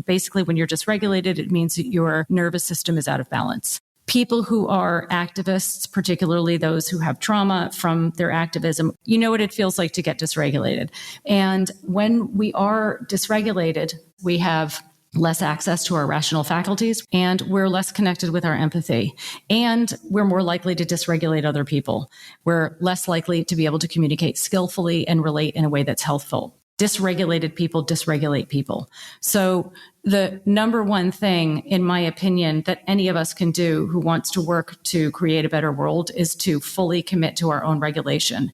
Basically, when you're dysregulated, it means that your nervous system is out of balance. People who are activists, particularly those who have trauma from their activism, you know what it feels like to get dysregulated. And when we are dysregulated, we have less access to our rational faculties, and we're less connected with our empathy. And we're more likely to dysregulate other people. We're less likely to be able to communicate skillfully and relate in a way that's healthful. Dysregulated people dysregulate people. So the number one thing, in my opinion, that any of us can do who wants to work to create a better world is to fully commit to our own regulation.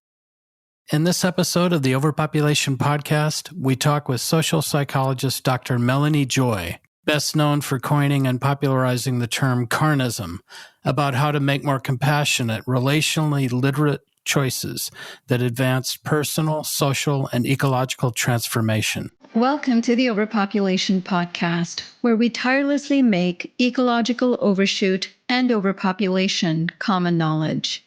In this episode of the Overpopulation Podcast, we talk with social psychologist Dr. Melanie Joy, best known for coining and popularizing the term carnism, about how to make more compassionate, relationally literate choices that advance personal, social, and ecological transformation. Welcome to the Overpopulation Podcast, where we tirelessly make ecological overshoot and overpopulation common knowledge.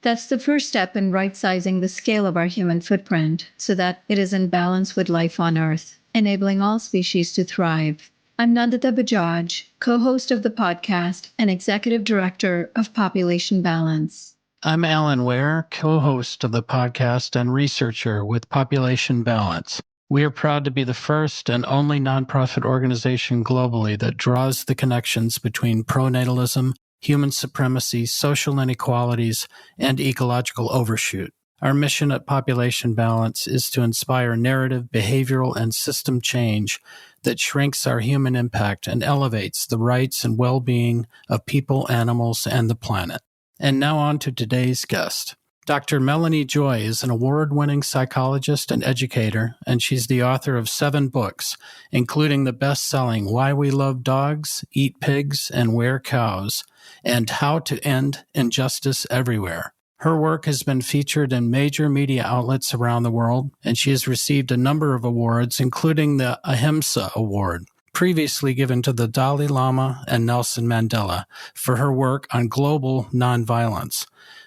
That's the first step in right-sizing the scale of our human footprint so that it is in balance with life on Earth, enabling all species to thrive. I'm Nandita Bajaj, co-host of the podcast and executive director of Population Balance. I'm Alan Ware, co-host of the podcast and researcher with Population Balance. We are proud to be the first and only nonprofit organization globally that draws the connections between pronatalism, human supremacy, social inequalities, and ecological overshoot. Our mission at Population Balance is to inspire narrative, behavioral, and system change that shrinks our human impact and elevates the rights and well-being of people, animals, and the planet. And now on to today's guest. Dr. Melanie Joy is an award-winning psychologist and educator, and she's the author of 7 books, including the best-selling Why We Love Dogs, Eat Pigs, and Wear Cows, and How to End Injustice Everywhere. Her work has been featured in major media outlets around the world, and she has received a number of awards, including the Ahimsa Award, previously given to the Dalai Lama and Nelson Mandela, for her work on global nonviolence.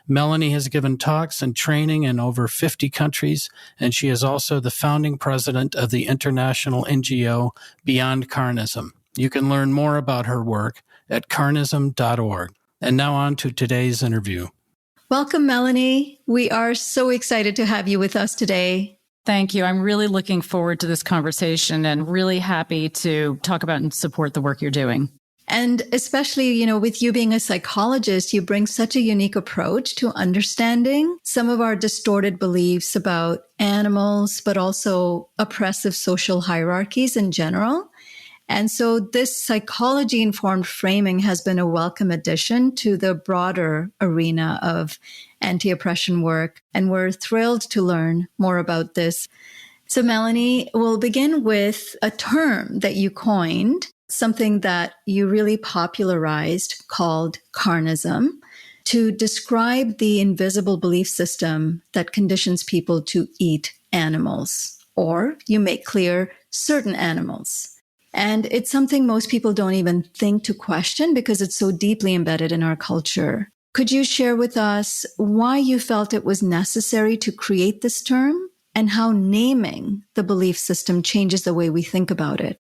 Melanie has given talks and training in over 50 countries, and she is also the founding president of the international NGO Beyond Carnism. You can learn more about her work at carnism.org. And now on to today's interview. Welcome, Melanie. We are so excited to have you with us today. Thank you. I'm really looking forward to this conversation and really happy to talk about and support the work you're doing. And especially, with you being a psychologist, you bring such a unique approach to understanding some of our distorted beliefs about animals, but also oppressive social hierarchies in general. And so this psychology-informed framing has been a welcome addition to the broader arena of anti-oppression work, and we're thrilled to learn more about this. So Melanie, we'll begin with a term that you coined, something that you really popularized called carnism, to describe the invisible belief system that conditions people to eat animals, or you make clear certain animals. And it's something most people don't even think to question because it's so deeply embedded in our culture. Could you share with us why you felt it was necessary to create this term and how naming the belief system changes the way we think about it?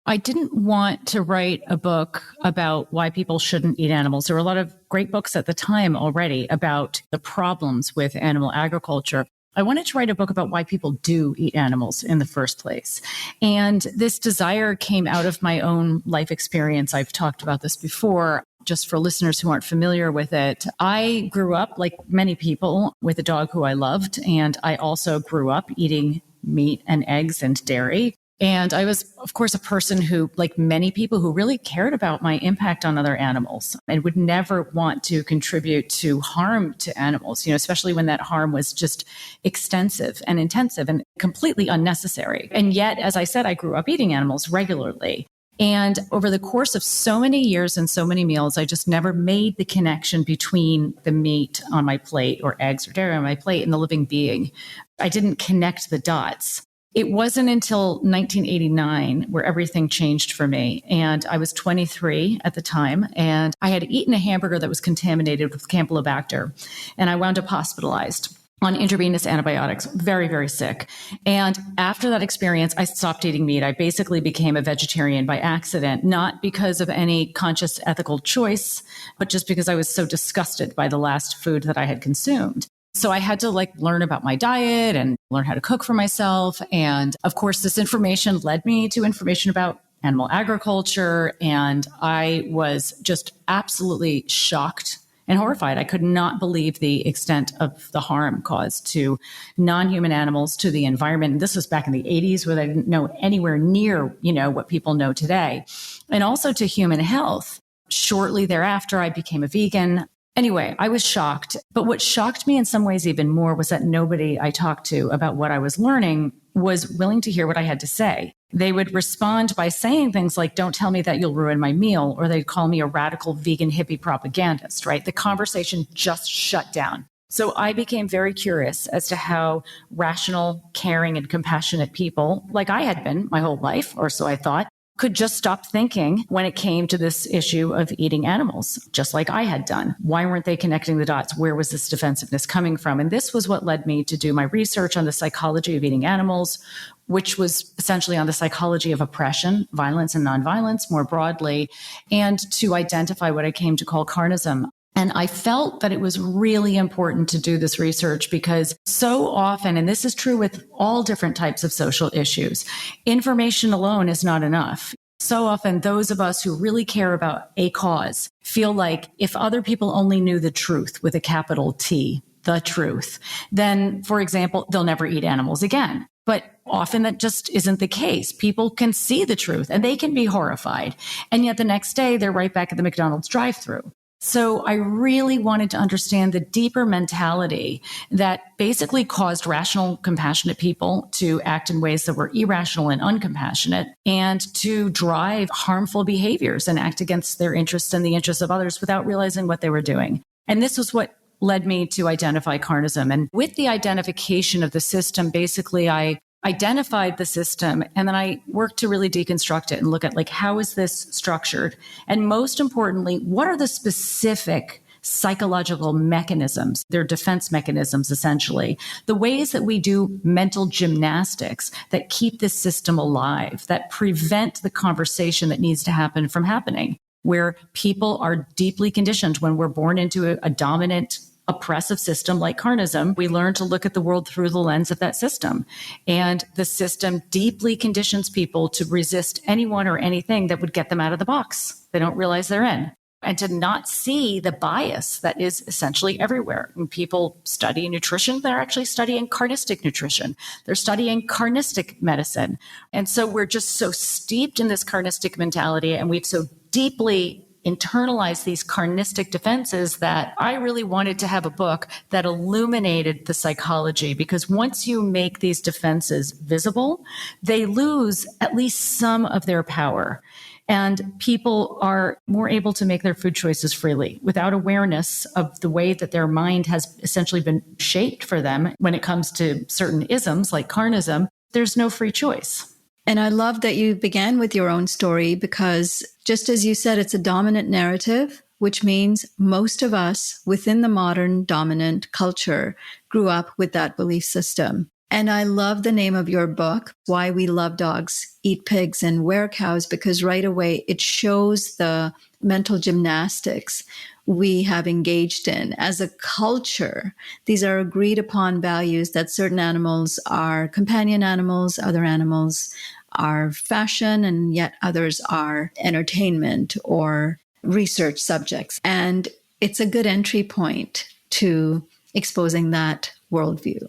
I didn't want to write a book about why people shouldn't eat animals. There were a lot of great books at the time already about the problems with animal agriculture. I wanted to write a book about why people do eat animals in the first place. And this desire came out of my own life experience. I've talked about this before, just for listeners who aren't familiar with it. I grew up, like many people, with a dog who I loved. And I also grew up eating meat and eggs and dairy. And I was, of course, a person who, like many people, who really cared about my impact on other animals and would never want to contribute to harm to animals, especially when that harm was just extensive and intensive and completely unnecessary. And yet, as I said, I grew up eating animals regularly. And over the course of so many years and so many meals, I just never made the connection between the meat on my plate or eggs or dairy on my plate and the living being. I didn't connect the dots. It wasn't until 1989 where everything changed for me. And I was 23 at the time, and I had eaten a hamburger that was contaminated with Campylobacter, and I wound up hospitalized. on intravenous antibiotics, very, very sick. And after that experience, I stopped eating meat. I basically became a vegetarian by accident, not because of any conscious ethical choice, but just because I was so disgusted by the last food that I had consumed. So I had to learn about my diet and learn how to cook for myself. And of course, this information led me to information about animal agriculture. And I was just absolutely shocked and horrified. I could not believe the extent of the harm caused to non-human animals, to the environment. And this was back in the 80s where they didn't know anywhere near, what people know today, and also to human health. Shortly thereafter, I became a vegan. Anyway, I was shocked. But what shocked me in some ways even more was that nobody I talked to about what I was learning was willing to hear what I had to say. They would respond by saying things like, don't tell me that you'll ruin my meal, or they'd call me a radical vegan hippie propagandist, right? The conversation just shut down. So I became very curious as to how rational, caring, and compassionate people, like I had been my whole life, or so I thought, could just stop thinking when it came to this issue of eating animals, just like I had done. Why weren't they connecting the dots? Where was this defensiveness coming from? And this was what led me to do my research on the psychology of eating animals, which was essentially on the psychology of oppression, violence, and nonviolence more broadly, and to identify what I came to call carnism. And I felt that it was really important to do this research because so often, and this is true with all different types of social issues, information alone is not enough. So often, those of us who really care about a cause feel like if other people only knew the truth with a capital T, the truth, then, for example, they'll never eat animals again. But often that just isn't the case. People can see the truth and they can be horrified. And yet the next day, they're right back at the McDonald's drive-thru. So I really wanted to understand the deeper mentality that basically caused rational, compassionate people to act in ways that were irrational and uncompassionate, and to drive harmful behaviors and act against their interests and the interests of others without realizing what they were doing. And this was what led me to identify carnism. And with the identification of the system, basically I identified the system, and then I worked to really deconstruct it and look at how is this structured? And most importantly, what are the specific psychological mechanisms, their defense mechanisms, essentially, the ways that we do mental gymnastics that keep this system alive, that prevent the conversation that needs to happen from happening, where people are deeply conditioned when we're born into a dominant oppressive system like carnism. We learn to look at the world through the lens of that system. And the system deeply conditions people to resist anyone or anything that would get them out of the box they don't realize they're in, and to not see the bias that is essentially everywhere. When people study nutrition, they're actually studying carnistic nutrition. They're studying carnistic medicine. And so we're just so steeped in this carnistic mentality, and we've so deeply internalize these carnistic defenses that I really wanted to have a book that illuminated the psychology, because once you make these defenses visible, they lose at least some of their power. And people are more able to make their food choices freely without awareness of the way that their mind has essentially been shaped for them. When it comes to certain isms like carnism, there's no free choice. And I love that you began with your own story, because just as you said, it's a dominant narrative, which means most of us within the modern dominant culture grew up with that belief system. And I love the name of your book, Why We Love Dogs, Eat Pigs, and Wear Cows, because right away it shows the mental gymnastics we have engaged in as a culture. These are agreed upon values that certain animals are companion animals, other animals are fashion, and yet others are entertainment or research subjects. And it's a good entry point to exposing that worldview.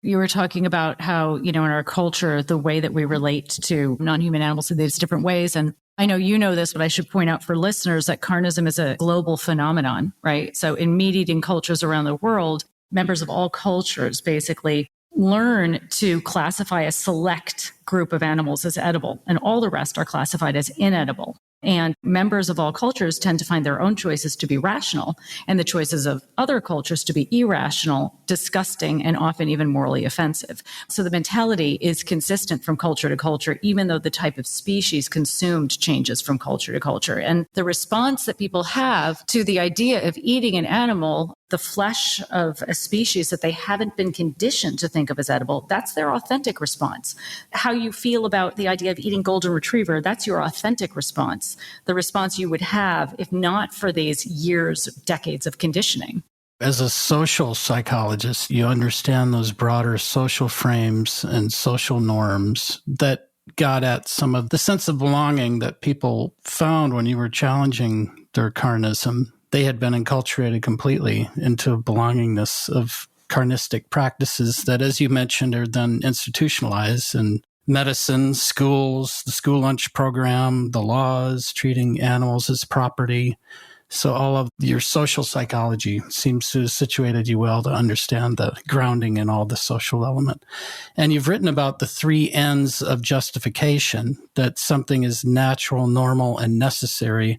You were talking about how, in our culture, the way that we relate to non-human animals in these different ways. And I know you know this, but I should point out for listeners that carnism is a global phenomenon, right? So in meat-eating cultures around the world, members of all cultures basically learn to classify a select group of animals as edible, and all the rest are classified as inedible. And members of all cultures tend to find their own choices to be rational, and the choices of other cultures to be irrational, disgusting, and often even morally offensive. So the mentality is consistent from culture to culture, even though the type of species consumed changes from culture to culture. And the response that people have to the idea of eating an animal, the flesh of a species that they haven't been conditioned to think of as edible, that's their authentic response. How you feel about the idea of eating golden retriever, that's your authentic response, the response you would have if not for these years, decades of conditioning. As a social psychologist, you understand those broader social frames and social norms that got at some of the sense of belonging that people found when you were challenging their carnism. They had been enculturated completely into belongingness of carnistic practices that, as you mentioned, are then institutionalized in medicine, schools, the school lunch program, the laws, treating animals as property. So all of your social psychology seems to have situated you well to understand the grounding in all the social element. And you've written about the 3 ends of justification, that something is natural, normal, and necessary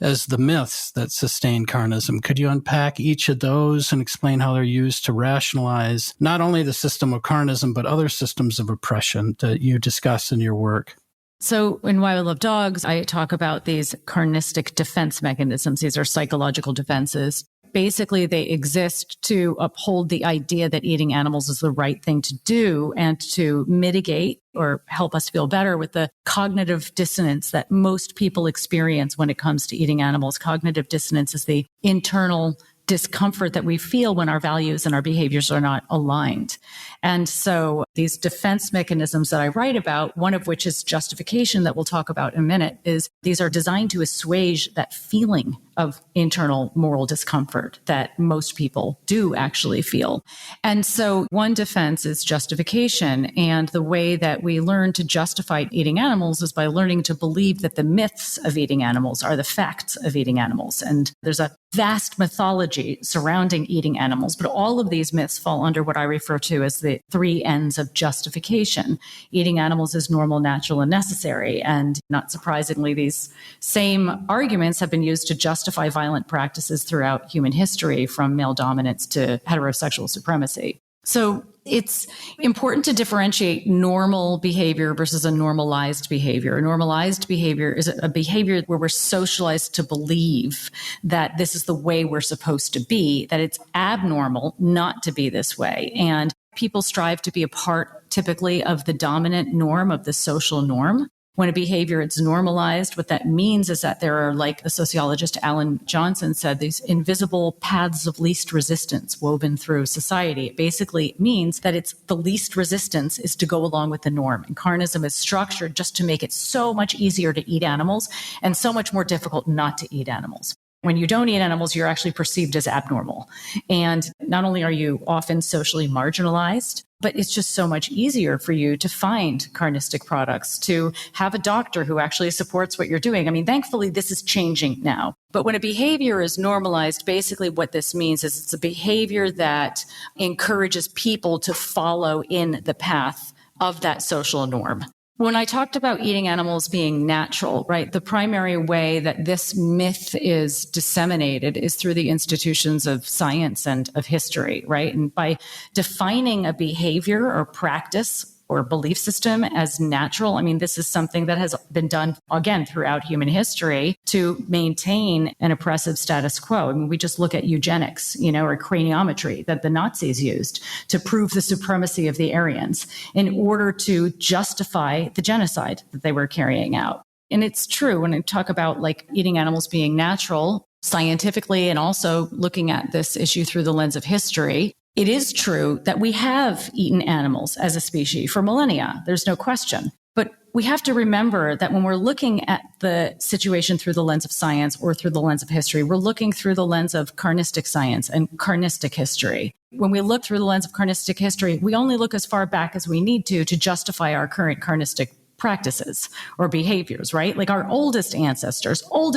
as the myths that sustain carnism. Could you unpack each of those and explain how they're used to rationalize not only the system of carnism, but other systems of oppression that you discuss in your work? So in Why We Love Dogs, I talk about these carnistic defense mechanisms. These are psychological defenses. Basically, they exist to uphold the idea that eating animals is the right thing to do and to mitigate or help us feel better with the cognitive dissonance that most people experience when it comes to eating animals. Cognitive dissonance is the internal discomfort that we feel when our values and our behaviors are not aligned. And so these defense mechanisms that I write about, one of which is justification that we'll talk about in a minute, is these are designed to assuage that feeling of internal moral discomfort that most people do actually feel. And so one defense is justification. And the way that we learn to justify eating animals is by learning to believe that the myths of eating animals are the facts of eating animals. And there's a vast mythology surrounding eating animals, but all of these myths fall under what I refer to as the 3 ends of justification. Eating animals is normal, natural, and necessary. And not surprisingly, these same arguments have been used to justify violent practices throughout human history, from male dominance to heterosexual supremacy. So it's important to differentiate normal behavior versus a normalized behavior. A normalized behavior is a behavior where we're socialized to believe that this is the way we're supposed to be, that it's abnormal not to be this way. And people strive to be a part, typically, of the dominant norm, of the social norm. When a behavior is normalized, what that means is that there are, like the sociologist Alan Johnson said, these invisible paths of least resistance woven through society. It basically means that it's the least resistance is to go along with the norm. And carnism is structured just to make it so much easier to eat animals and so much more difficult not to eat animals. When you don't eat animals, you're actually perceived as abnormal. And not only are you often socially marginalized, but it's just so much easier for you to find carnistic products, to have a doctor who actually supports what you're doing. I mean, thankfully, this is changing now. But when a behavior is normalized, basically what this means is it's a behavior that encourages people to follow in the path of that social norm. When I talked about eating animals being natural, right, the primary way that this myth is disseminated is through the institutions of science and of history, right? And by defining a behavior or practice or belief system as natural, I mean, this is something that has been done, again, throughout human history to maintain an oppressive status quo. I mean, we just look at eugenics, or craniometry that the Nazis used to prove the supremacy of the Aryans in order to justify the genocide that they were carrying out. And it's true when I talk about like eating animals being natural scientifically and also looking at this issue through the lens of history. It is true that we have eaten animals as a species for millennia. There's no question. But we have to remember that when we're looking at the situation through the lens of science or through the lens of history, we're looking through the lens of carnistic science and carnistic history. When we look through the lens of carnistic history, we only look as far back as we need to justify our current carnistic practices or behaviors, right? Like our oldest ancestors were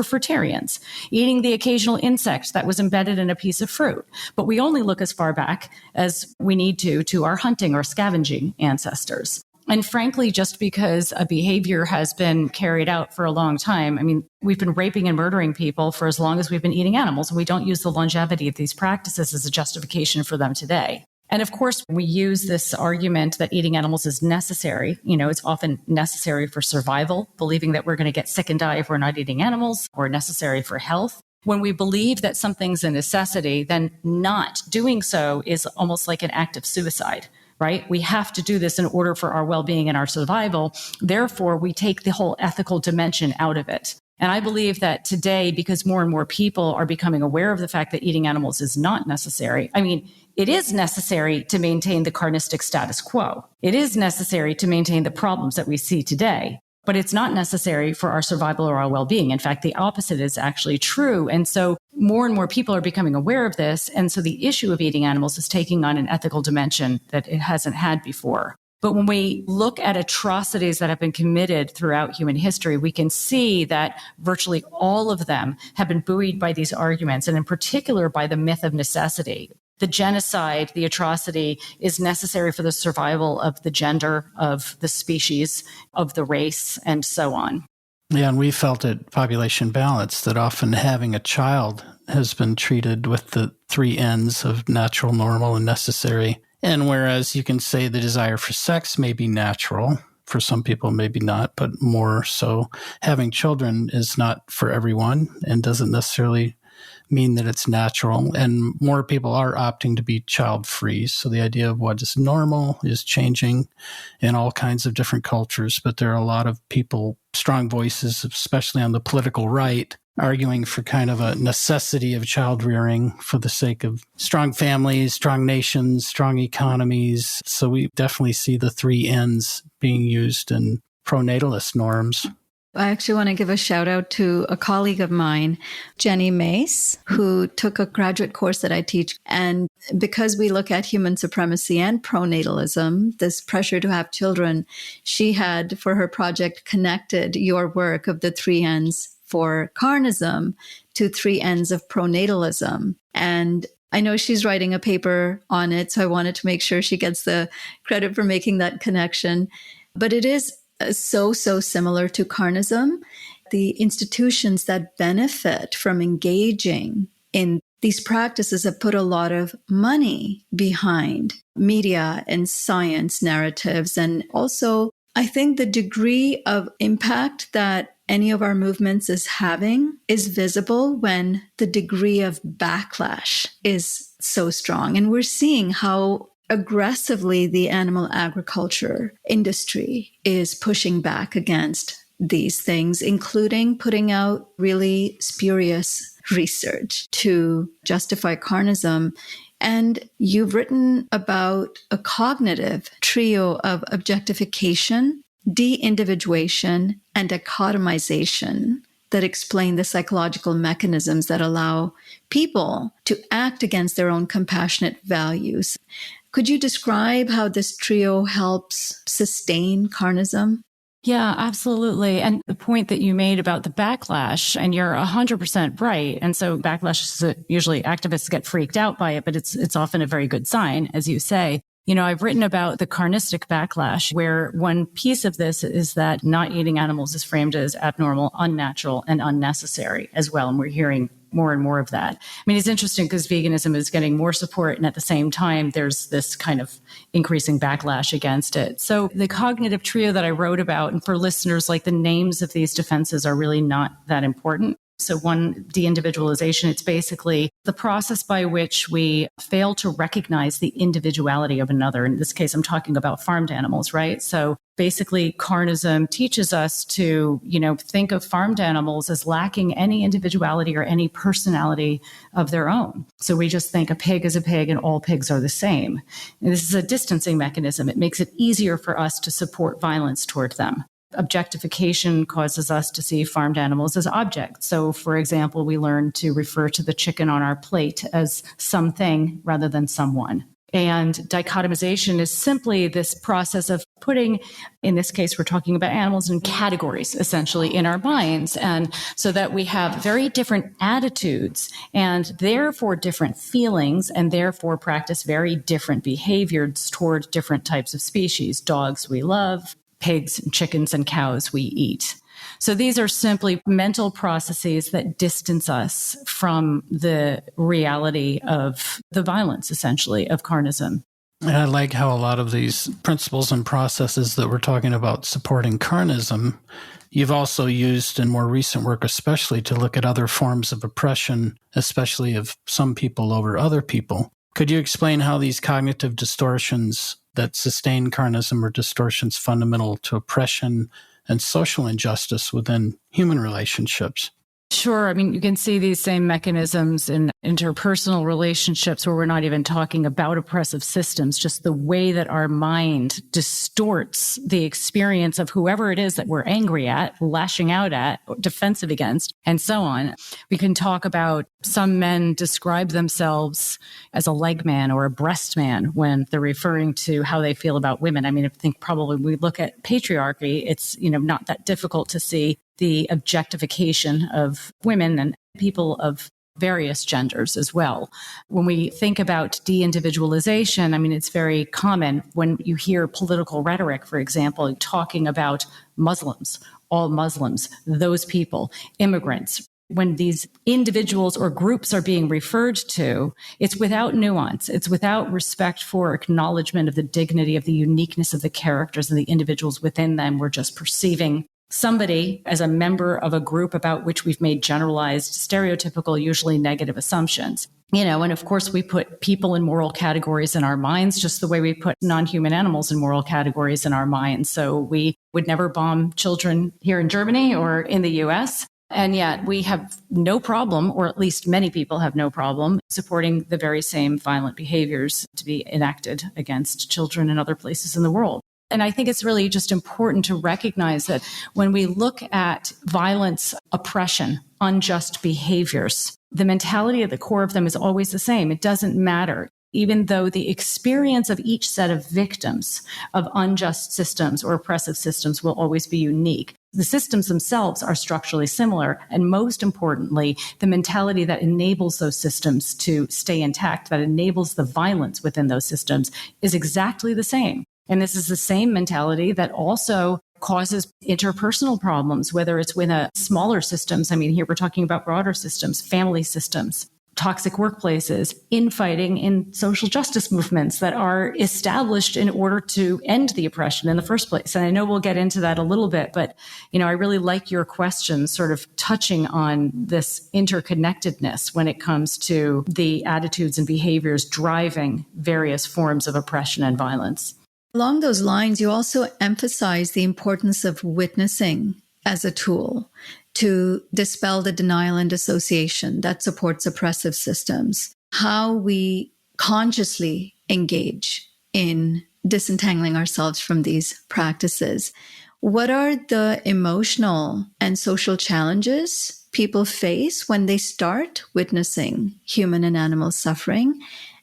fruitarians, eating the occasional insect that was embedded in a piece of fruit. But we only look as far back as we need to our hunting or scavenging ancestors. And frankly, just because a behavior has been carried out for a long time, I mean, we've been raping and murdering people for as long as we've been eating animals, and we don't use the longevity of these practices as a justification for them today. And of course, we use this argument that eating animals is necessary. It's often necessary for survival, believing that we're going to get sick and die if we're not eating animals, or necessary for health. When we believe that something's a necessity, then not doing so is almost like an act of suicide, right? We have to do this in order for our well-being and our survival. Therefore, we take the whole ethical dimension out of it. And I believe that today, because more and more people are becoming aware of the fact that eating animals is not necessary. I mean, it is necessary to maintain the carnistic status quo. It is necessary to maintain the problems that we see today. But it's not necessary for our survival or our well-being. In fact, the opposite is actually true. And so more and more people are becoming aware of this. And so the issue of eating animals is taking on an ethical dimension that it hasn't had before. But when we look at atrocities that have been committed throughout human history, we can see that virtually all of them have been buoyed by these arguments, and in particular by the myth of necessity. The genocide, the atrocity, is necessary for the survival of the gender, of the species, of the race, and so on. Yeah, and we felt at Population Balance that often having a child has been treated with the three N's of natural, normal, and necessary. And whereas you can say the desire for sex may be natural, for some people maybe not, but more so having children is not for everyone and doesn't necessarily mean that it's natural. And more people are opting to be child-free. So the idea of what is normal is changing in all kinds of different cultures. But there are a lot of people, strong voices, especially on the political right, arguing for kind of a necessity of child rearing for the sake of strong families, strong nations, strong economies. So we definitely see the three N's being used in pronatalist norms. I actually want to give a shout out to a colleague of mine, Jenny Mace, who took a graduate course that I teach. And because we look at human supremacy and pronatalism, this pressure to have children, she had for her project connected your work of the three N's for carnism to three N's of pronatalism. And I know she's writing a paper on it, so I wanted to make sure she gets the credit for making that connection. But it is so similar to carnism. The institutions that benefit from engaging in these practices have put a lot of money behind media and science narratives. And also, I think the degree of impact that any of our movements is having is visible when the degree of backlash is so strong. And we're seeing how aggressively the animal agriculture industry is pushing back against these things, including putting out really spurious research to justify carnism. And you've written about a cognitive trio of objectification, de-individuation, and dichotomization that explain the psychological mechanisms that allow people to act against their own compassionate values. Could you describe how this trio helps sustain carnism? Yeah, absolutely. And the point that you made about the backlash, and you're 100% right. And so backlash is usually activists get freaked out by it, but it's often a very good sign, as you say. You know, I've written about the carnistic backlash, where one piece of this is that not eating animals is framed as abnormal, unnatural, and unnecessary as well. And we're hearing more and more of that. I mean, it's interesting because veganism is getting more support, and at the same time, there's this kind of increasing backlash against it. So the cognitive trio that I wrote about, and for listeners, like the names of these defenses are really not that important. So one, de-individualization, it's basically the process by which we fail to recognize the individuality of another. In this case, I'm talking about farmed animals, right? So basically, carnism teaches us to, think of farmed animals as lacking any individuality or any personality of their own. So we just think a pig is a pig and all pigs are the same. And this is a distancing mechanism. It makes it easier for us to support violence toward them. Objectification causes us to see farmed animals as objects. So, for example, we learn to refer to the chicken on our plate as something rather than someone. And dichotomization is simply this process of putting, in this case, we're talking about animals in categories, essentially, in our minds. And so that we have very different attitudes and therefore different feelings, and therefore practice very different behaviors toward different types of species. Dogs we love, pigs and chickens and cows we eat. So these are simply mental processes that distance us from the reality of the violence, essentially, of carnism. And I like how a lot of these principles and processes that we're talking about supporting carnism you've also used in more recent work, especially to look at other forms of oppression, especially of some people over other people. Could you explain how these cognitive distortions that sustain carnism are distortions fundamental to oppression and social injustice within human relationships? Sure. I mean, you can see these same mechanisms in interpersonal relationships where we're not even talking about oppressive systems, just the way that our mind distorts the experience of whoever it is that we're angry at, lashing out at, defensive against, and so on. We can talk about some men describe themselves as a leg man or a breast man when they're referring to how they feel about women. I mean, I think probably when we look at patriarchy, it's, not that difficult to see the objectification of women and people of various genders as well. When we think about de-individualization, I mean, it's very common when you hear political rhetoric, for example, talking about Muslims, all Muslims, those people, immigrants. When these individuals or groups are being referred to, it's without nuance. It's without respect for acknowledgement of the dignity of the uniqueness of the characters and the individuals within them. We're just perceiving somebody as a member of a group about which we've made generalized, stereotypical, usually negative assumptions. And of course we put people in moral categories in our minds, just the way we put non-human animals in moral categories in our minds. So we would never bomb children here in Germany or in the US. And yet we have no problem, or at least many people have no problem, supporting the very same violent behaviors to be enacted against children in other places in the world. And I think it's really just important to recognize that when we look at violence, oppression, unjust behaviors, the mentality at the core of them is always the same. It doesn't matter. Even though the experience of each set of victims of unjust systems or oppressive systems will always be unique, the systems themselves are structurally similar. And most importantly, the mentality that enables those systems to stay intact, that enables the violence within those systems, is exactly the same. And this is the same mentality that also causes interpersonal problems, whether it's within smaller systems. I mean, here we're talking about broader systems, family systems, toxic workplaces, infighting in social justice movements that are established in order to end the oppression in the first place. And I know we'll get into that a little bit, but, I really like your question sort of touching on this interconnectedness when it comes to the attitudes and behaviors driving various forms of oppression and violence. Along those lines, you also emphasize the importance of witnessing as a tool to dispel the denial and dissociation that supports oppressive systems, how we consciously engage in disentangling ourselves from these practices. What are the emotional and social challenges people face when they start witnessing human and animal suffering?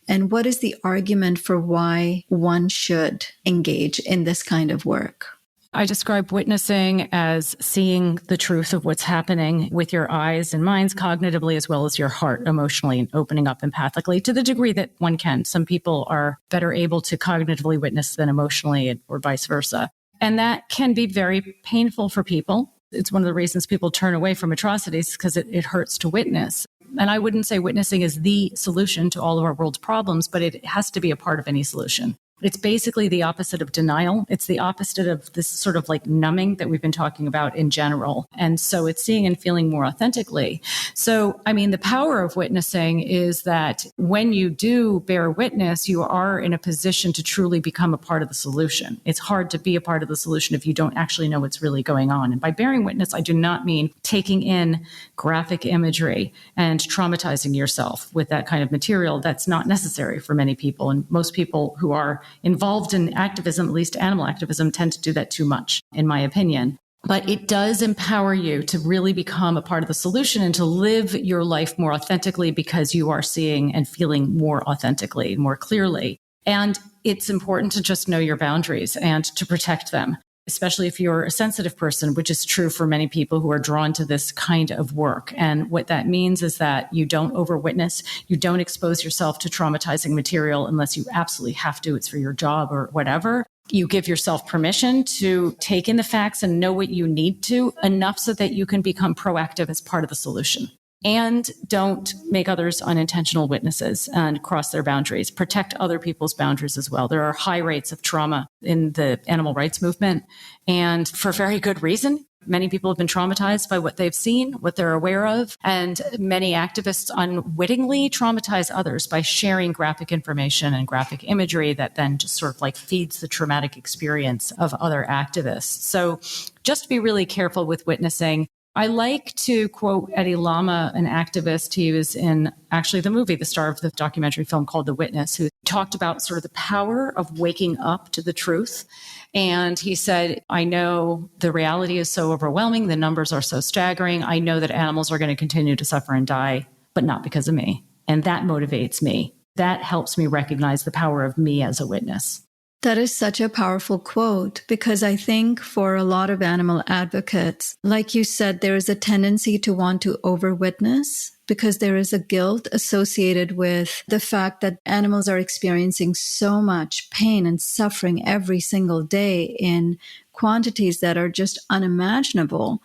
And what is the argument for why one should engage in this kind of work? I describe witnessing as seeing the truth of what's happening with your eyes and minds cognitively, as well as your heart emotionally, and opening up empathically to the degree that one can. Some people are better able to cognitively witness than emotionally, or vice versa. And that can be very painful for people. It's one of the reasons people turn away from atrocities, because it hurts to witness. And I wouldn't say witnessing is the solution to all of our world's problems, but it has to be a part of any solution. It's basically the opposite of denial. It's the opposite of this sort of like numbing that we've been talking about in general. And so it's seeing and feeling more authentically. So, I mean, the power of witnessing is that when you do bear witness, you are in a position to truly become a part of the solution. It's hard to be a part of the solution if you don't actually know what's really going on. And by bearing witness, I do not mean taking in graphic imagery and traumatizing yourself with that kind of material. That's not necessary for many people. And most people who are involved in activism, at least animal activism, tend to do that too much, in my opinion. But it does empower you to really become a part of the solution and to live your life more authentically, because you are seeing and feeling more authentically, more clearly. And it's important to just know your boundaries and to protect them, especially if you're a sensitive person, which is true for many people who are drawn to this kind of work. And what that means is that you don't over-witness, you don't expose yourself to traumatizing material unless you absolutely have to, it's for your job or whatever. You give yourself permission to take in the facts and know what you need to, enough so that you can become proactive as part of the solution. And don't make others unintentional witnesses and cross their boundaries. Protect other people's boundaries as well. There are high rates of trauma in the animal rights movement, and for very good reason. Many people have been traumatized by what they've seen, what they're aware of, and many activists unwittingly traumatize others by sharing graphic information and graphic imagery that then just sort of like feeds the traumatic experience of other activists. So just be really careful with witnessing. I like to quote Eddie Lama, an activist. He was in actually the movie, the star of the documentary film called The Witness, who talked about sort of the power of waking up to the truth. And he said, I know the reality is so overwhelming. The numbers are so staggering. I know that animals are going to continue to suffer and die, but not because of me. And that motivates me. That helps me recognize the power of me as a witness. That is such a powerful quote, because I think for a lot of animal advocates, like you said, there is a tendency to want to over-witness because there is a guilt associated with the fact that animals are experiencing so much pain and suffering every single day in quantities that are just unimaginable,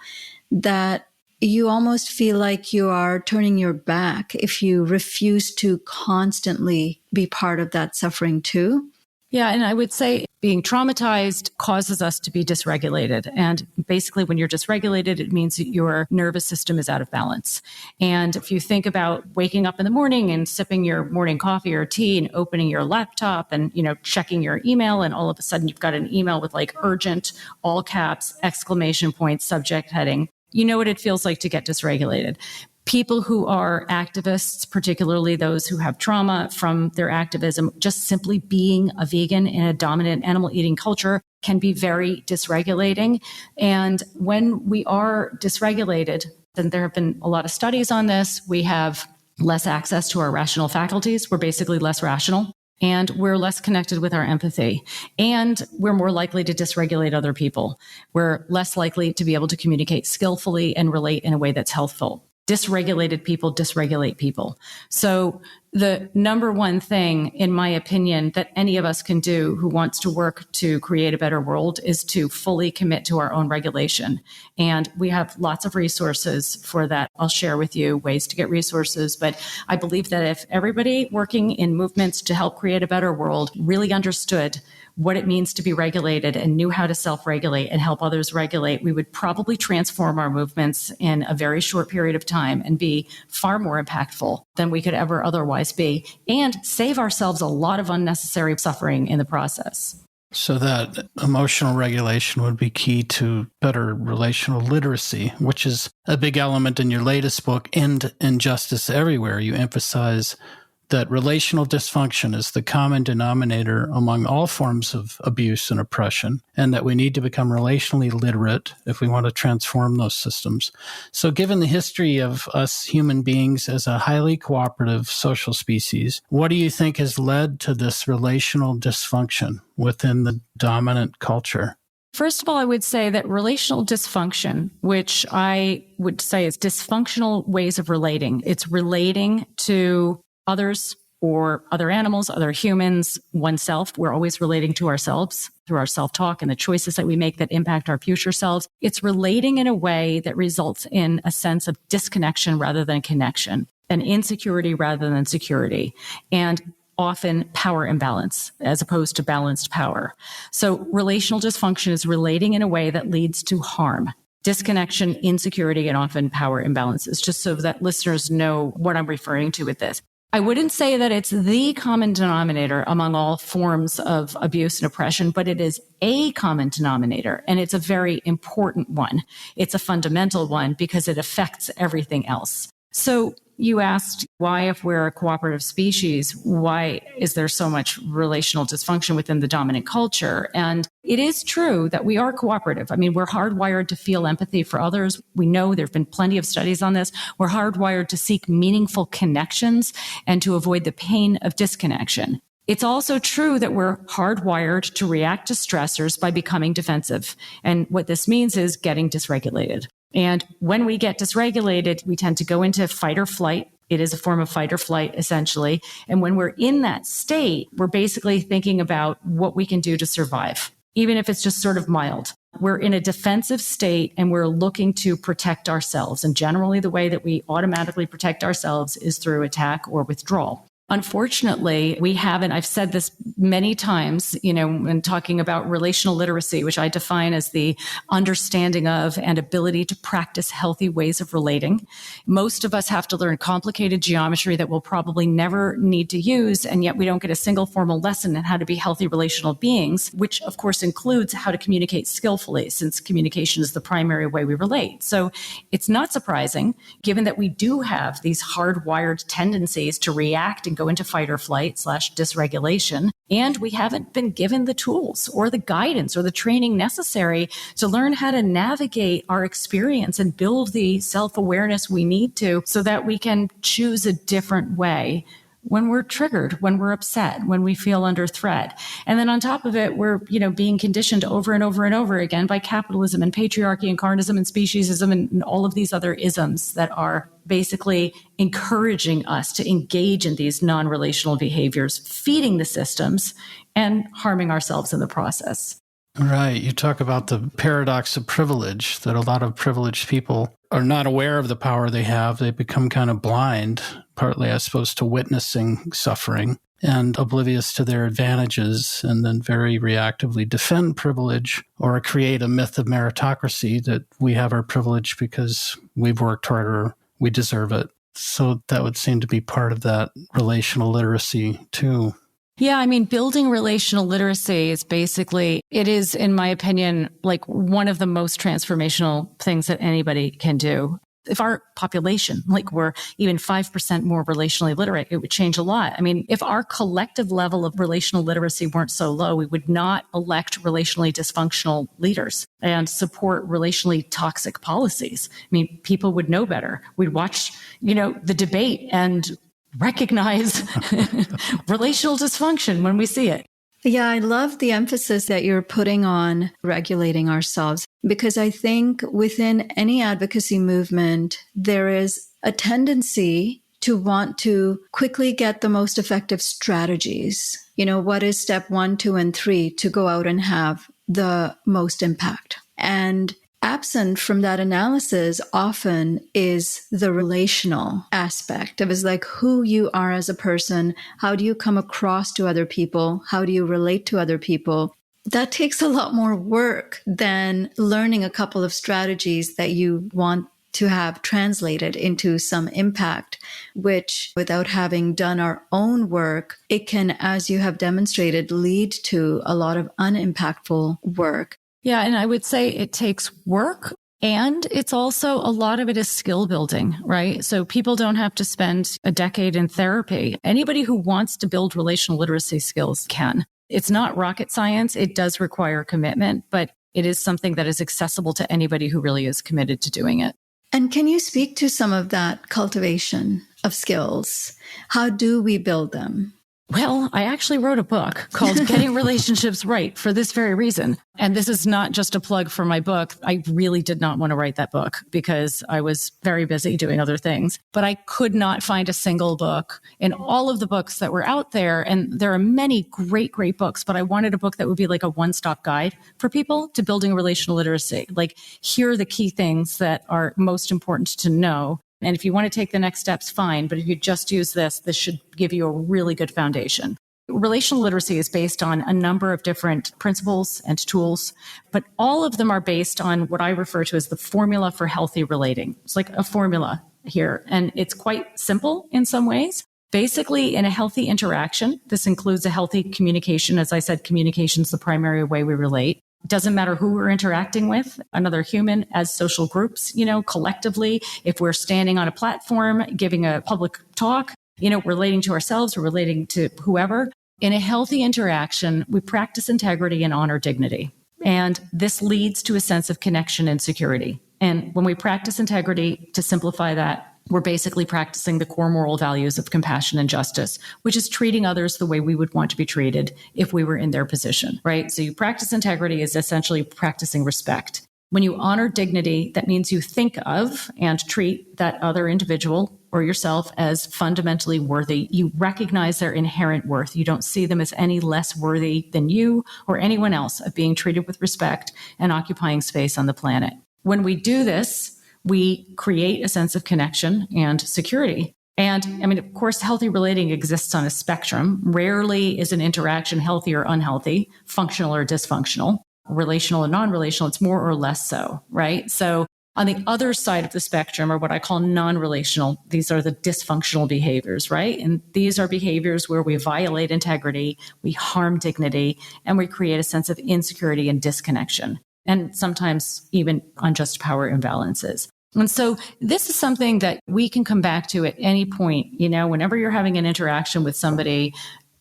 that you almost feel like you are turning your back if you refuse to constantly be part of that suffering too. Yeah, and I would say being traumatized causes us to be dysregulated. And basically, when you're dysregulated, it means that your nervous system is out of balance. And if you think about waking up in the morning and sipping your morning coffee or tea and opening your laptop and, checking your email, and all of a sudden you've got an email with like urgent, all caps, exclamation point, subject heading, you know what it feels like to get dysregulated. People who are activists, particularly those who have trauma from their activism, just simply being a vegan in a dominant animal eating culture can be very dysregulating. And when we are dysregulated, then there have been a lot of studies on this. We have less access to our rational faculties. We're basically less rational. And we're less connected with our empathy. And we're more likely to dysregulate other people. We're less likely to be able to communicate skillfully and relate in a way that's healthful. Dysregulated people dysregulate people. So the number one thing, in my opinion, that any of us can do who wants to work to create a better world is to fully commit to our own regulation. And we have lots of resources for that. I'll share with you ways to get resources. But I believe that if everybody working in movements to help create a better world really understood what it means to be regulated and knew how to self-regulate and help others regulate, we would probably transform our movements in a very short period of time and be far more impactful than we could ever otherwise be, and save ourselves a lot of unnecessary suffering in the process. So that emotional regulation would be key to better relational literacy, which is a big element in your latest book, End Injustice Everywhere. You emphasize that relational dysfunction is the common denominator among all forms of abuse and oppression, and that we need to become relationally literate if we want to transform those systems. So given the history of us human beings as a highly cooperative social species, what do you think has led to this relational dysfunction within the dominant culture? First of all, I would say that relational dysfunction, which I would say is dysfunctional ways of relating, it's relating to others or other animals, other humans, oneself. We're always relating to ourselves through our self-talk and the choices that we make that impact our future selves. It's relating in a way that results in a sense of disconnection rather than connection, and insecurity rather than security, and often power imbalance as opposed to balanced power. So relational dysfunction is relating in a way that leads to harm. Disconnection, insecurity, and often power imbalances, just so that listeners know what I'm referring to with this. I wouldn't say that it's the common denominator among all forms of abuse and oppression, but it is a common denominator, and it's a very important one. It's a fundamental one because it affects everything else. So you asked why, if we're a cooperative species, why is there so much relational dysfunction within the dominant culture? And it is true that we are cooperative. I mean, we're hardwired to feel empathy for others. We know there have been plenty of studies on this. We're hardwired to seek meaningful connections and to avoid the pain of disconnection. It's also true that we're hardwired to react to stressors by becoming defensive. And what this means is getting dysregulated. And when we get dysregulated, we tend to go into fight or flight. It is a form of fight or flight, essentially. And when we're in that state, we're basically thinking about what we can do to survive, even if it's just sort of mild. We're in a defensive state and we're looking to protect ourselves. And generally, the way that we automatically protect ourselves is through attack or withdrawal. Unfortunately, we haven't. I've said this many times, when talking about relational literacy, which I define as the understanding of and ability to practice healthy ways of relating. Most of us have to learn complicated geometry that we'll probably never need to use, and yet we don't get a single formal lesson in how to be healthy relational beings, which of course includes how to communicate skillfully, since communication is the primary way we relate. So it's not surprising, given that we do have these hardwired tendencies to react and go into fight or flight / dysregulation. And we haven't been given the tools or the guidance or the training necessary to learn how to navigate our experience and build the self-awareness we need to so that we can choose a different way when we're triggered, when we're upset, when we feel under threat. And then on top of it, we're, being conditioned over and over and over again by capitalism and patriarchy and carnism and speciesism and all of these other isms that are basically encouraging us to engage in these non-relational behaviors, feeding the systems and harming ourselves in the process. Right. You talk about the paradox of privilege, that a lot of privileged people are not aware of the power they have. They become kind of blind, partly, I suppose, to witnessing suffering and oblivious to their advantages, and then very reactively defend privilege or create a myth of meritocracy that we have our privilege because we've worked harder, we deserve it. So that would seem to be part of that relational literacy too. Yeah, building relational literacy is basically, it is, in my opinion, like one of the most transformational things that anybody can do. If our population, were even 5% more relationally literate, it would change a lot. If our collective level of relational literacy weren't so low, we would not elect relationally dysfunctional leaders and support relationally toxic policies. People would know better. We'd watch, the debate and recognize relational dysfunction when we see it. Yeah, I love the emphasis that you're putting on regulating ourselves, because I think within any advocacy movement, there is a tendency to want to quickly get the most effective strategies. What is step 1, 2, and 3 to go out and have the most impact? And absent from that analysis often is the relational aspect of is like who you are as a person. How do you come across to other people? How do you relate to other people? That takes a lot more work than learning a couple of strategies that you want to have translated into some impact, which without having done our own work, it can, as you have demonstrated, lead to a lot of unimpactful work. Yeah, and I would say it takes work, and it's also a lot of it is skill building, right? So people don't have to spend a decade in therapy. Anybody who wants to build relational literacy skills can. It's not rocket science. It does require commitment, but it is something that is accessible to anybody who really is committed to doing it. And can you speak to some of that cultivation of skills? How do we build them? Well, I actually wrote a book called Getting Relationships Right for this very reason. And this is not just a plug for my book. I really did not want to write that book because I was very busy doing other things. But I could not find a single book in all of the books that were out there. And there are many great, great books, but I wanted a book that would be like a one-stop guide for people to building relational literacy. Like, here are the key things that are most important to know. And if you want to take the next steps, fine. But if you just use this should give you a really good foundation. Relational literacy is based on a number of different principles and tools, but all of them are based on what I refer to as the formula for healthy relating. It's like a formula here, and it's quite simple in some ways. Basically, in a healthy interaction, this includes a healthy communication. As I said, communication is the primary way we relate. Doesn't matter who we're interacting with, another human, as social groups, collectively. If we're standing on a platform, giving a public talk, relating to ourselves or relating to whoever. In a healthy interaction, we practice integrity and honor dignity. And this leads to a sense of connection and security. And when we practice integrity, to simplify that, we're basically practicing the core moral values of compassion and justice, which is treating others the way we would want to be treated if we were in their position, right? So you practice integrity is essentially practicing respect. When you honor dignity, that means you think of and treat that other individual or yourself as fundamentally worthy. You recognize their inherent worth. You don't see them as any less worthy than you or anyone else of being treated with respect and occupying space on the planet. When we do this, we create a sense of connection and security. And I mean, of course, healthy relating exists on a spectrum. Rarely is an interaction healthy or unhealthy, functional or dysfunctional, relational or non-relational. It's more or less so, right? So on the other side of the spectrum are what I call non-relational. These are the dysfunctional behaviors, right? And these are behaviors where we violate integrity, we harm dignity, and we create a sense of insecurity and disconnection, and sometimes even unjust power imbalances. And so this is something that we can come back to at any point, whenever you're having an interaction with somebody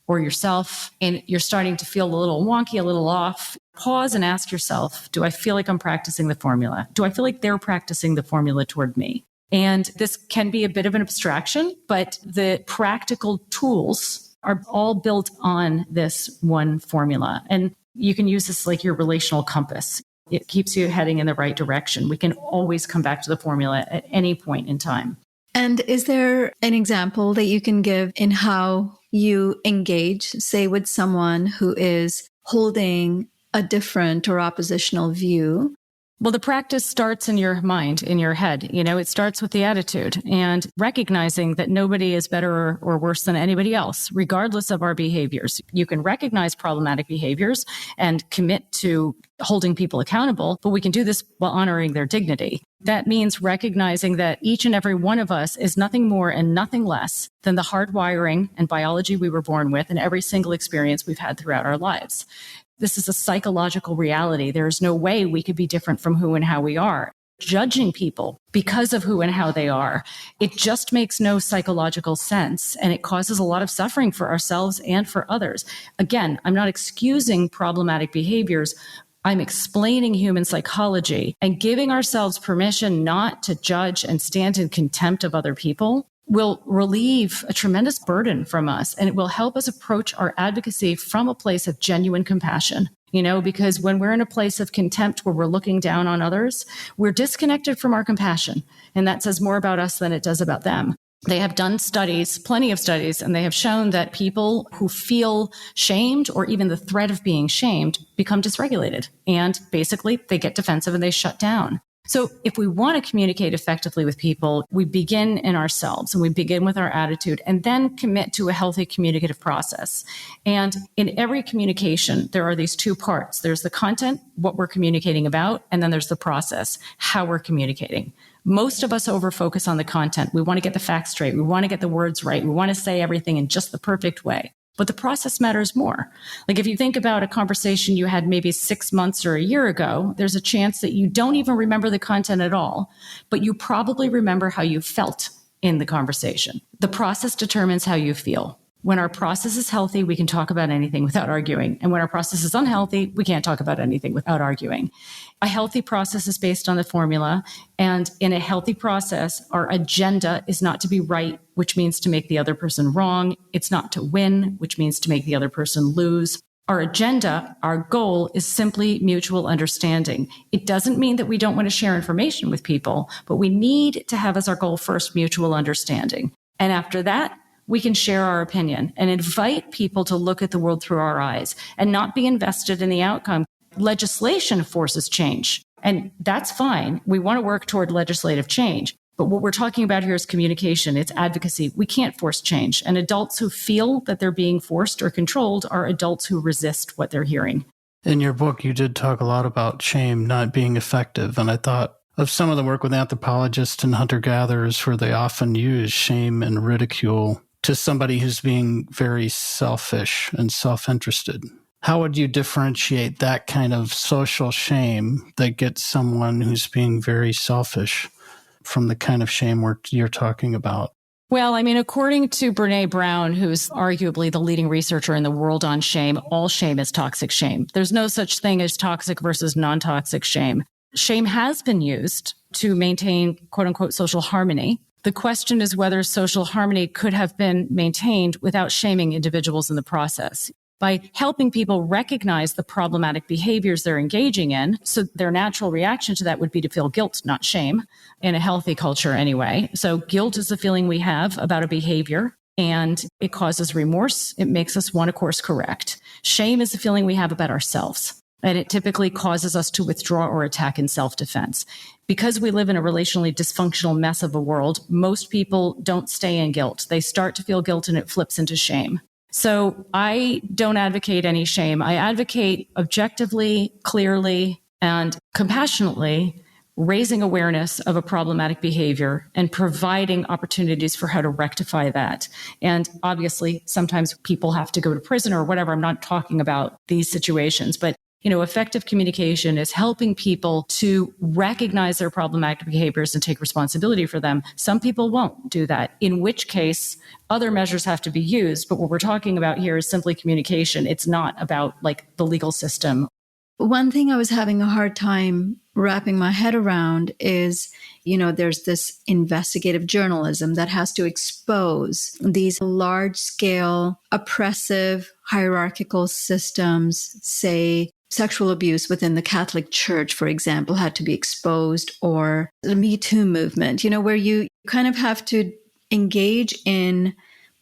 or yourself and you're starting to feel a little wonky, a little off, pause and ask yourself, do I feel like I'm practicing the formula? Do I feel like they're practicing the formula toward me? And this can be a bit of an abstraction, but the practical tools are all built on this one formula. And you can use this like your relational compass. It keeps you heading in the right direction. We can always come back to the formula at any point in time. And is there an example that you can give in how you engage, say, with someone who is holding a different or oppositional view? Well, the practice starts in your mind, in your head. It starts with the attitude and recognizing that nobody is better or worse than anybody else, regardless of our behaviors. You can recognize problematic behaviors and commit to holding people accountable, but we can do this while honoring their dignity. That means recognizing that each and every one of us is nothing more and nothing less than the hardwiring and biology we were born with and every single experience we've had throughout our lives. This is a psychological reality. There is no way we could be different from who and how we are. Judging people because of who and how they are, it just makes no psychological sense. And it causes a lot of suffering for ourselves and for others. Again, I'm not excusing problematic behaviors. I'm explaining human psychology and giving ourselves permission not to judge and stand in contempt of other people will relieve a tremendous burden from us, and it will help us approach our advocacy from a place of genuine compassion. Because when we're in a place of contempt where we're looking down on others, we're disconnected from our compassion. And that says more about us than it does about them. They have done studies, plenty of studies, and they have shown that people who feel shamed or even the threat of being shamed become dysregulated. And basically, they get defensive and they shut down. So if we want to communicate effectively with people, we begin in ourselves and we begin with our attitude and then commit to a healthy communicative process. And in every communication, there are these two parts. There's the content, what we're communicating about, and then there's the process, how we're communicating. Most of us overfocus on the content. We want to get the facts straight. We want to get the words right. We want to say everything in just the perfect way. But the process matters more. Like if you think about a conversation you had maybe 6 months or a year ago, there's a chance that you don't even remember the content at all, but you probably remember how you felt in the conversation. The process determines how you feel. When our process is healthy, we can talk about anything without arguing. And when our process is unhealthy, we can't talk about anything without arguing. A healthy process is based on the formula. And in a healthy process, our agenda is not to be right, which means to make the other person wrong. It's not to win, which means to make the other person lose. Our agenda, our goal is simply mutual understanding. It doesn't mean that we don't want to share information with people, but we need to have as our goal first mutual understanding. And after that, we can share our opinion and invite people to look at the world through our eyes and not be invested in the outcome. Legislation forces change, and that's fine. We want to work toward legislative change. But what we're talking about here is communication. It's advocacy. We can't force change. And adults who feel that they're being forced or controlled are adults who resist what they're hearing. In your book, you did talk a lot about shame not being effective. And I thought of some of the work with anthropologists and hunter-gatherers where they often use shame and ridicule to somebody who's being very selfish and self-interested. How would you differentiate that kind of social shame that gets someone who's being very selfish from the kind of shame you're talking about? Well, I mean, according to Brene Brown, who's arguably the leading researcher in the world on shame, all shame is toxic shame. There's no such thing as toxic versus non-toxic shame. Shame has been used to maintain, quote unquote, social harmony. The question is whether social harmony could have been maintained without shaming individuals in the process. By helping people recognize the problematic behaviors they're engaging in, so their natural reaction to that would be to feel guilt, not shame, in a healthy culture anyway. So guilt is the feeling we have about a behavior, and it causes remorse. It makes us want to course correct. Shame is the feeling we have about ourselves. And it typically causes us to withdraw or attack in self-defense. Because we live in a relationally dysfunctional mess of a world, most people don't stay in guilt. They start to feel guilt and it flips into shame. So I don't advocate any shame. I advocate objectively, clearly, and compassionately raising awareness of a problematic behavior and providing opportunities for how to rectify that. And obviously, sometimes people have to go to prison or whatever. I'm not talking about these situations, but effective communication is helping people to recognize their problematic behaviors and take responsibility for them. Some people won't do that, in which case other measures have to be used. But what we're talking about here is simply communication. It's not about like the legal system. One thing I was having a hard time wrapping my head around is, there's this investigative journalism that has to expose these large-scale, oppressive, hierarchical systems. Say, sexual abuse within the Catholic Church, for example, had to be exposed, or the Me Too movement, where you kind of have to engage in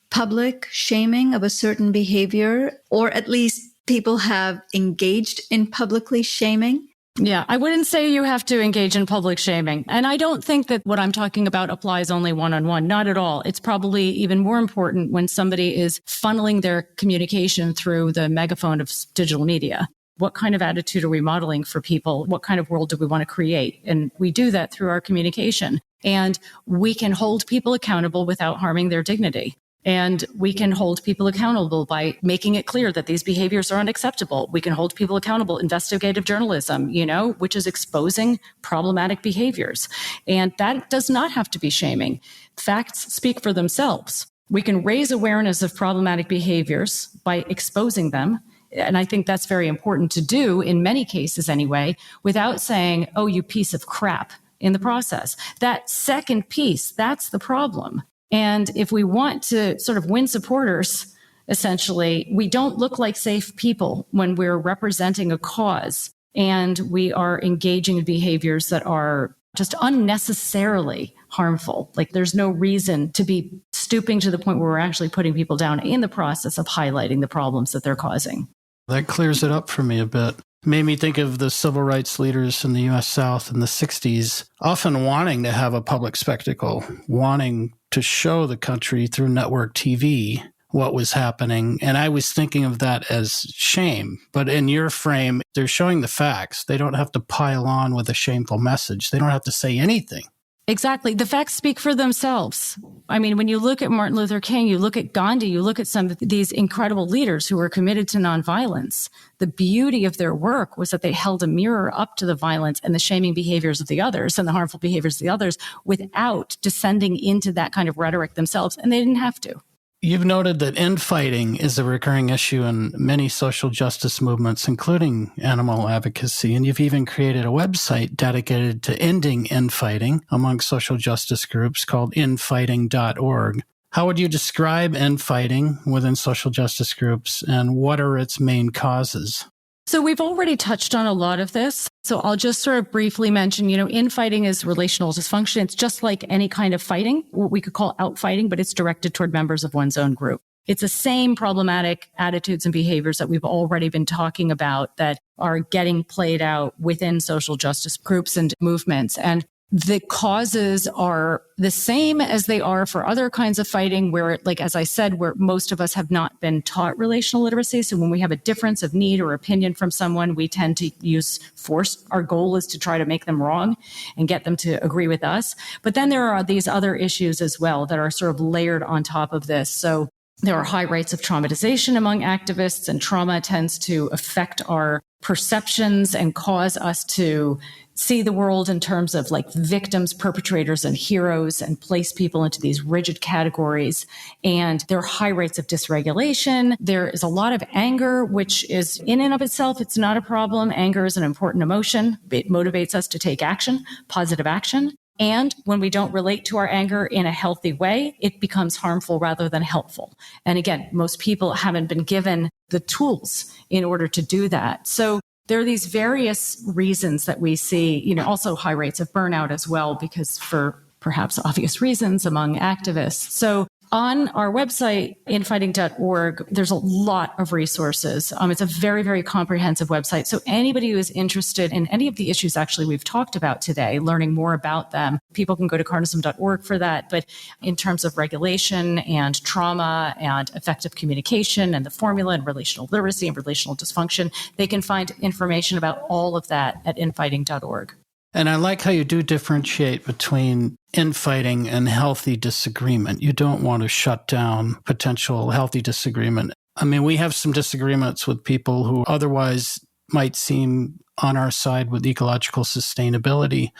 public shaming of a certain behavior, or at least people have engaged in publicly shaming. Yeah, I wouldn't say you have to engage in public shaming. And I don't think that what I'm talking about applies only one-on-one. Not at all. It's probably even more important when somebody is funneling their communication through the megaphone of digital media. What kind of attitude are we modeling for people? What kind of world do we want to create? And we do that through our communication. And we can hold people accountable without harming their dignity. And we can hold people accountable by making it clear that these behaviors are unacceptable. We can hold people accountable. Investigative journalism, which is exposing problematic behaviors. And that does not have to be shaming. Facts speak for themselves. We can raise awareness of problematic behaviors by exposing them. And I think that's very important to do in many cases anyway, without saying, oh, you piece of crap in the process. That second piece, that's the problem. And if we want to sort of win supporters, essentially, we don't look like safe people when we're representing a cause and we are engaging in behaviors that are just unnecessarily harmful. Like there's no reason to be stooping to the point where we're actually putting people down in the process of highlighting the problems that they're causing. That clears it up for me a bit. Made me think of the civil rights leaders in the U.S. South in the 60s, often wanting to have a public spectacle, wanting to show the country through network TV what was happening. And I was thinking of that as shame. But in your frame, they're showing the facts. They don't have to pile on with a shameful message. They don't have to say anything. Exactly. The facts speak for themselves. I mean, when you look at Martin Luther King, you look at Gandhi, you look at some of these incredible leaders who were committed to nonviolence. The beauty of their work was that they held a mirror up to the violence and the shaming behaviors of the others and the harmful behaviors of the others without descending into that kind of rhetoric themselves. And they didn't have to. You've noted that infighting is a recurring issue in many social justice movements, including animal advocacy, and you've even created a website dedicated to ending infighting among social justice groups called infighting.org. How would you describe infighting within social justice groups, and what are its main causes? So we've already touched on a lot of this. So I'll just sort of briefly mention, infighting is relational dysfunction. It's just like any kind of fighting, what we could call outfighting, but it's directed toward members of one's own group. It's the same problematic attitudes and behaviors that we've already been talking about that are getting played out within social justice groups and movements. And the causes are the same as they are for other kinds of fighting where, like, as I said, where most of us have not been taught relational literacy. So when we have a difference of need or opinion from someone, we tend to use force. Our goal is to try to make them wrong and get them to agree with us. But then there are these other issues as well that are sort of layered on top of this. So there are high rates of traumatization among activists, and trauma tends to affect our perceptions and cause us to see the world in terms of like victims, perpetrators, and heroes, and place people into these rigid categories. And there are high rates of dysregulation. There is a lot of anger, which is in and of itself, it's not a problem. Anger is an important emotion. It motivates us to take action, positive action. And when we don't relate to our anger in a healthy way, it becomes harmful rather than helpful. And again, most people haven't been given the tools in order to do that. So there are these various reasons that we see, also high rates of burnout as well, because for perhaps obvious reasons among activists. So On our website, infighting.org, there's a lot of resources. It's a very, very comprehensive website. So anybody who is interested in any of the issues actually we've talked about today, learning more about them, people can go to carnism.org for that. But in terms of regulation and trauma and effective communication and the formula and relational literacy and relational dysfunction, they can find information about all of that at infighting.org. And I like how you do differentiate between infighting and healthy disagreement. You don't want to shut down potential healthy disagreement. I mean, we have some disagreements with people who otherwise might seem on our side with ecological sustainability,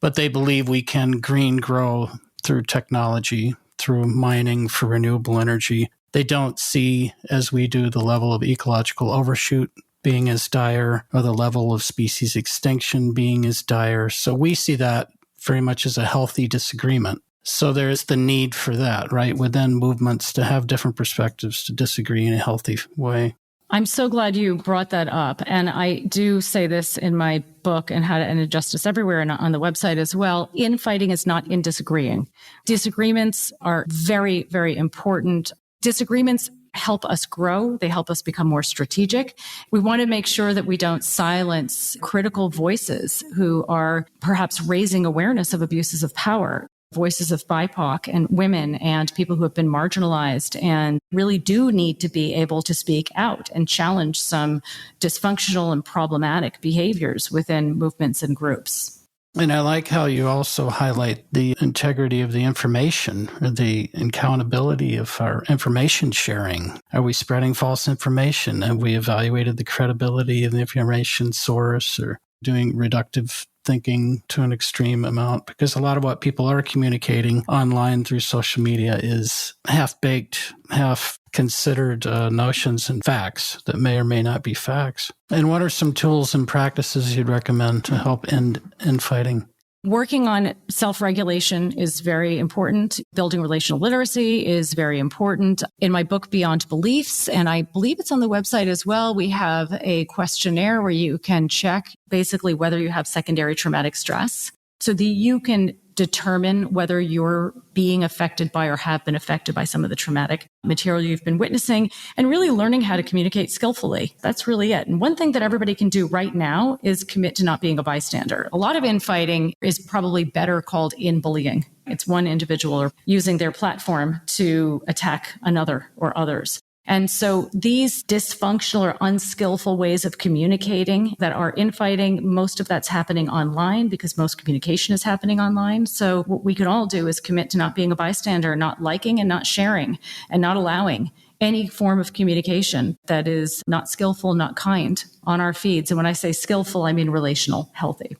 but they believe we can green grow through technology, through mining for renewable energy. They don't see, as we do, the level of ecological overshoot being as dire, or the level of species extinction being as dire. So we see that very much as a healthy disagreement. So there's the need for that, right, within movements to have different perspectives to disagree in a healthy way. I'm so glad you brought that up. And I do say this in my book and How to End Injustice Everywhere and on the website as well. Infighting is not in disagreeing. Disagreements are very, very important. Disagreements help us grow. They help us become more strategic. We want to make sure that we don't silence critical voices who are perhaps raising awareness of abuses of power, voices of BIPOC and women and people who have been marginalized and really do need to be able to speak out and challenge some dysfunctional and problematic behaviors within movements and groups. And I like how you also highlight the integrity of the information, or the accountability of our information sharing. Are we spreading false information? Have we evaluated the credibility of the information source, or doing reductive thinking to an extreme amount? Because a lot of what people are communicating online through social media is half-baked, half-considered notions and facts that may or may not be facts. And what are some tools and practices you'd recommend to help end infighting? Working on self-regulation is very important. Building relational literacy is very important. In my book, Beyond Beliefs, and I believe it's on the website as well, we have a questionnaire where you can check basically whether you have secondary traumatic stress so that you can determine whether you're being affected by or have been affected by some of the traumatic material you've been witnessing, and really learning how to communicate skillfully. That's really it. And one thing that everybody can do right now is commit to not being a bystander. A lot of infighting is probably better called in-bullying. It's one individual or using their platform to attack another or others. And so these dysfunctional or unskillful ways of communicating that are infighting, most of that's happening online because most communication is happening online. So what we can all do is commit to not being a bystander, not liking and not sharing and not allowing any form of communication that is not skillful, not kind on our feeds. And when I say skillful, I mean relational, healthy.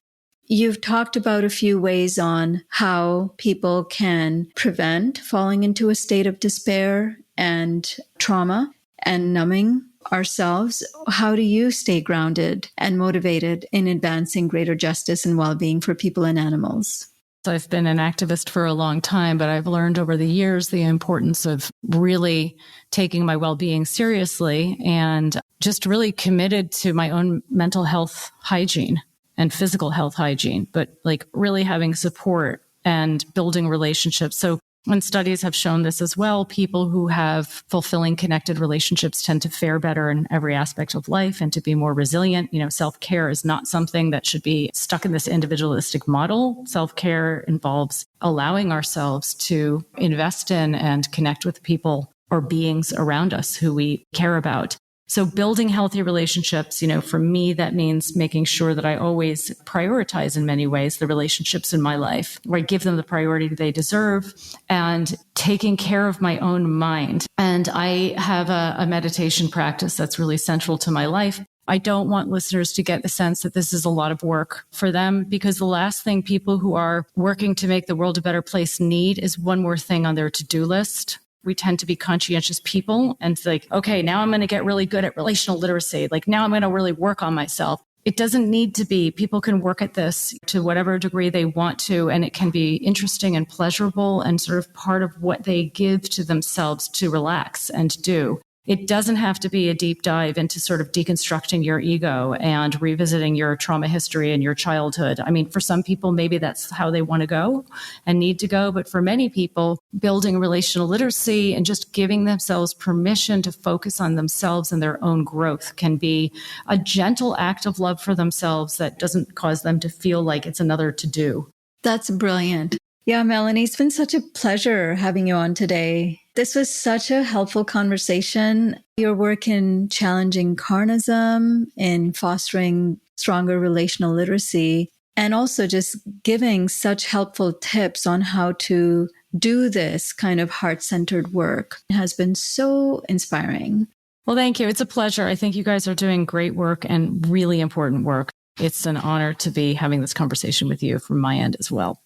You've talked about a few ways on how people can prevent falling into a state of despair and trauma and numbing ourselves. How do you stay grounded and motivated in advancing greater justice and well-being for people and animals? I've been an activist for a long time, but I've learned over the years the importance of really taking my well-being seriously and just really committed to my own mental health hygiene and physical health hygiene, but like really having support and building relationships. So when studies have shown this as well, people who have fulfilling connected relationships tend to fare better in every aspect of life and to be more resilient. Self-care is not something that should be stuck in this individualistic model. Self-care involves allowing ourselves to invest in and connect with people or beings around us who we care about. So building healthy relationships, for me, that means making sure that I always prioritize in many ways the relationships in my life, where I give them the priority they deserve, and taking care of my own mind. And I have a meditation practice that's really central to my life. I don't want listeners to get the sense that this is a lot of work for them, because the last thing people who are working to make the world a better place need is one more thing on their to-do list. We tend to be conscientious people and it's like, okay, now I'm going to get really good at relational literacy. Like now I'm going to really work on myself. It doesn't need to be. People can work at this to whatever degree they want to, and it can be interesting and pleasurable and sort of part of what they give to themselves to relax and do. It doesn't have to be a deep dive into sort of deconstructing your ego and revisiting your trauma history and your childhood. I mean, for some people, maybe that's how they want to go and need to go. But for many people, building relational literacy and just giving themselves permission to focus on themselves and their own growth can be a gentle act of love for themselves that doesn't cause them to feel like it's another to do. That's brilliant. Yeah, Melanie, it's been such a pleasure having you on today. This was such a helpful conversation. Your work in challenging carnism, in fostering stronger relational literacy, and also just giving such helpful tips on how to do this kind of heart-centered work has been so inspiring. Well, thank you. It's a pleasure. I think you guys are doing great work and really important work. It's an honor to be having this conversation with you from my end as well.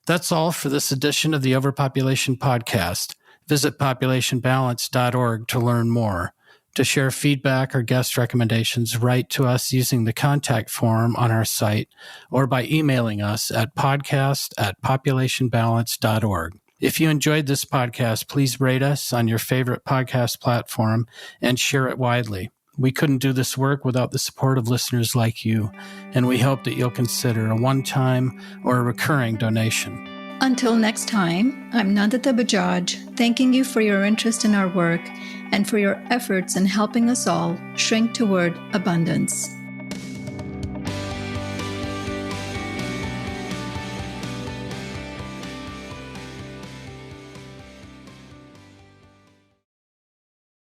That's all for this edition of the Overpopulation Podcast. Visit populationbalance.org to learn more. To share feedback or guest recommendations, write to us using the contact form on our site or by emailing us at podcast@populationbalance.org. If you enjoyed this podcast, please rate us on your favorite podcast platform and share it widely. We couldn't do this work without the support of listeners like you, and we hope that you'll consider a one-time or a recurring donation. Until next time, I'm Nandita Bajaj, thanking you for your interest in our work and for your efforts in helping us all shrink toward abundance.